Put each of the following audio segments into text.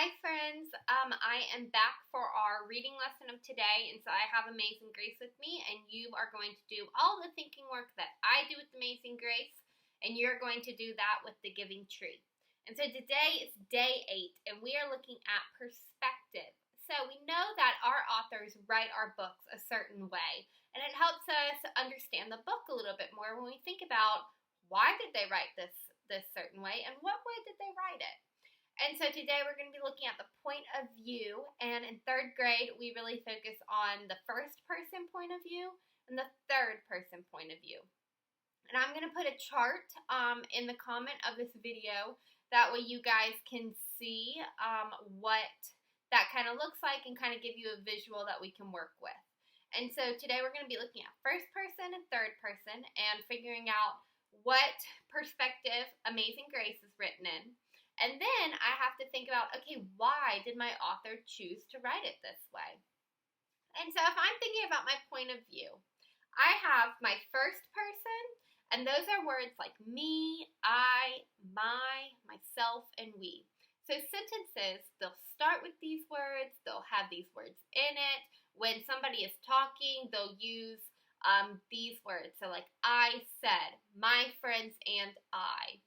Hi friends, I am back for our reading lesson of today, and so I have Amazing Grace with me, and you are going to do all the thinking work that I do with Amazing Grace, and you're going to do that with the Giving Tree. And so today is day 8, and we are looking at perspective. So we know that our authors write our books a certain way, and it helps us understand the book a little bit more when we think about why did they write this certain way, and what way did they write it. And so today we're going to be looking at the point of view, and in 3rd grade we really focus on the first person point of view and the third person point of view. And I'm going to put a chart in the comment of this video, that way you guys can see what that kind of looks like and kind of give you a visual that we can work with. And so today we're going to be looking at first person and third person and figuring out what perspective Amazing Grace is written in. And then I have to think about, okay, why did my author choose to write it this way? And so if I'm thinking about my point of view, I have my first person, and those are words like me, I, my, myself, and we. So sentences, they'll start with these words, they'll have these words in it. When somebody is talking, they'll use these words. So like I said, my friends, and I.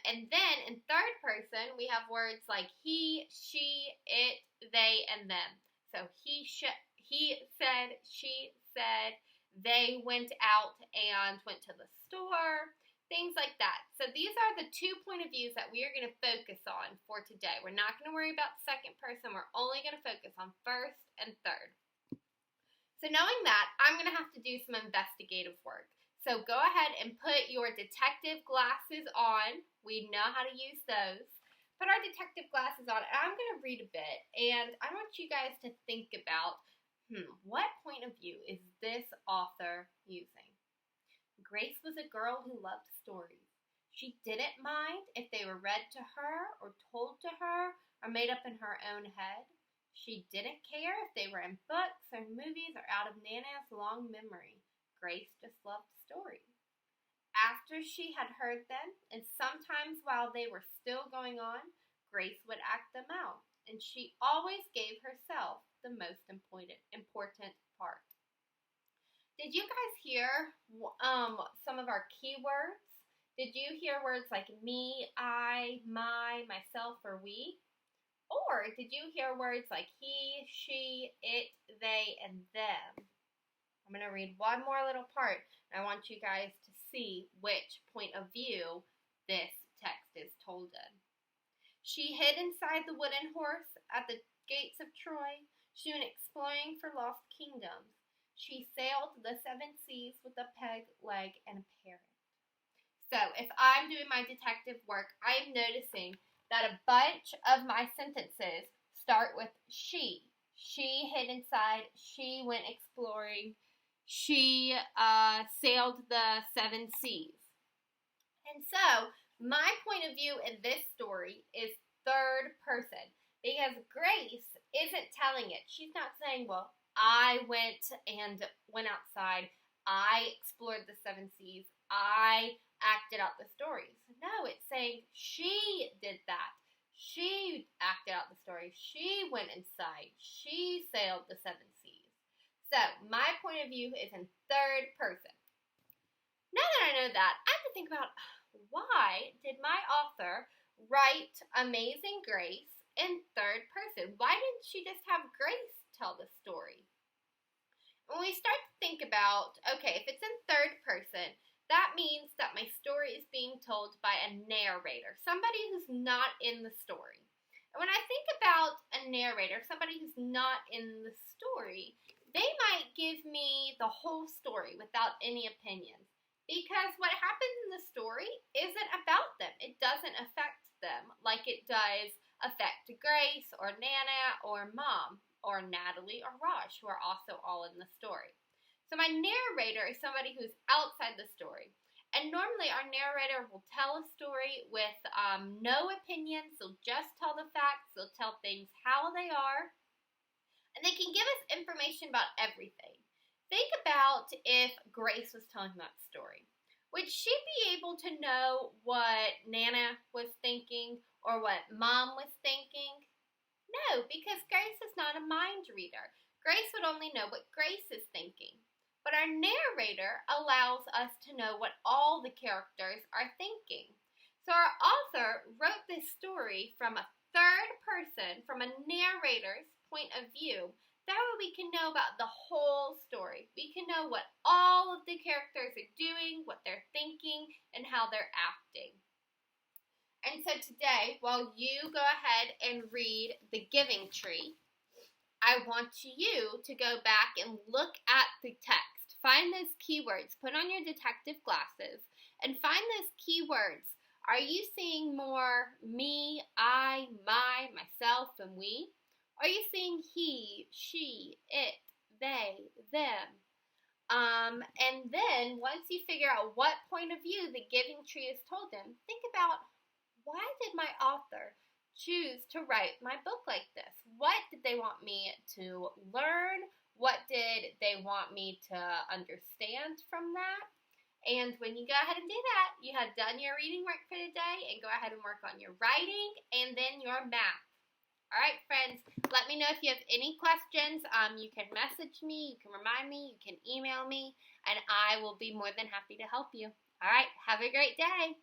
And then in third person, we have words like he, she, it, they, and them. So he said, she said, they went out and went to the store, things like that. So these are the 2 point of views that we are going to focus on for today. We're not going to worry about second person. We're only going to focus on first and third. So knowing that, I'm going to have to do some investigative work. So go ahead and put your detective glasses on. We know how to use those. Put our detective glasses on, and I'm going to read a bit, and I want you guys to think about, what point of view is this author using? Grace was a girl who loved stories. She didn't mind if they were read to her or told to her or made up in her own head. She didn't care if they were in books or movies or out of Nana's long memory. Grace just loved stories. After she had heard them, and sometimes while they were still going on, Grace would act them out, and she always gave herself the most important part. Did you guys hear some of our keywords? Did you hear words like me, I, my, myself, or we? Or did you hear words like he, she, it, they, and them? I'm going to read one more little part, and I want you guys to see which point of view this text is told in. She hid inside the wooden horse at the gates of Troy. She went exploring for lost kingdoms. She sailed the 7 seas with a peg leg and a parrot. So if I'm doing my detective work, I'm noticing that a bunch of my sentences start with she. She hid inside. She went exploring. She sailed the 7 seas. And so, my point of view in this story is third person, because Grace isn't telling it. She's not saying, well, I went outside, I explored the 7 seas, I acted out the stories. No, it's saying she did that. She acted out the story. She went inside. She sailed the 7 seas. So, my point of view is in third person. Now that I know that, I have to think about, why did my author write Amazing Grace in third person? Why didn't she just have Grace tell the story? When we start to think about, okay, if it's in third person, that means that my story is being told by a narrator, somebody who's not in the story. And when I think about a narrator, somebody who's not in the story, they might give me the whole story without any opinions. Because what happens in the story isn't about them. It doesn't affect them like it does affect Grace or Nana or Mom or Natalie or Raj, who are also all in the story. So my narrator is somebody who's outside the story. And normally our narrator will tell a story with no opinions. They'll just tell the facts. They'll tell things how they are. And they can give us information about everything. Think about if Grace was telling that story. Would she be able to know what Nana was thinking or what Mom was thinking? No, because Grace is not a mind reader. Grace would only know what Grace is thinking. But our narrator allows us to know what all the characters are thinking. So our author wrote this story from a third person, from a narrator's point of view. That way we can know about the whole story. We can know what all of the characters are doing, what they're thinking, and how they're acting. And so today, while you go ahead and read The Giving Tree, I want you to go back and look at the text. Find those keywords. Put on your detective glasses and find those keywords. Are you seeing more me, I, my, myself, and we? Are you seeing he, she, it, they, them? And then once you figure out what point of view the Giving Tree has told them, think about, why did my author choose to write my book like this? What did they want me to learn? What did they want me to understand from that? And when you go ahead and do that, you have done your reading work for today, and go ahead and work on your writing and then your math. All right, friends, let me know if you have any questions. You can message me, you can remind me, you can email me, and I will be more than happy to help you. All right, have a great day.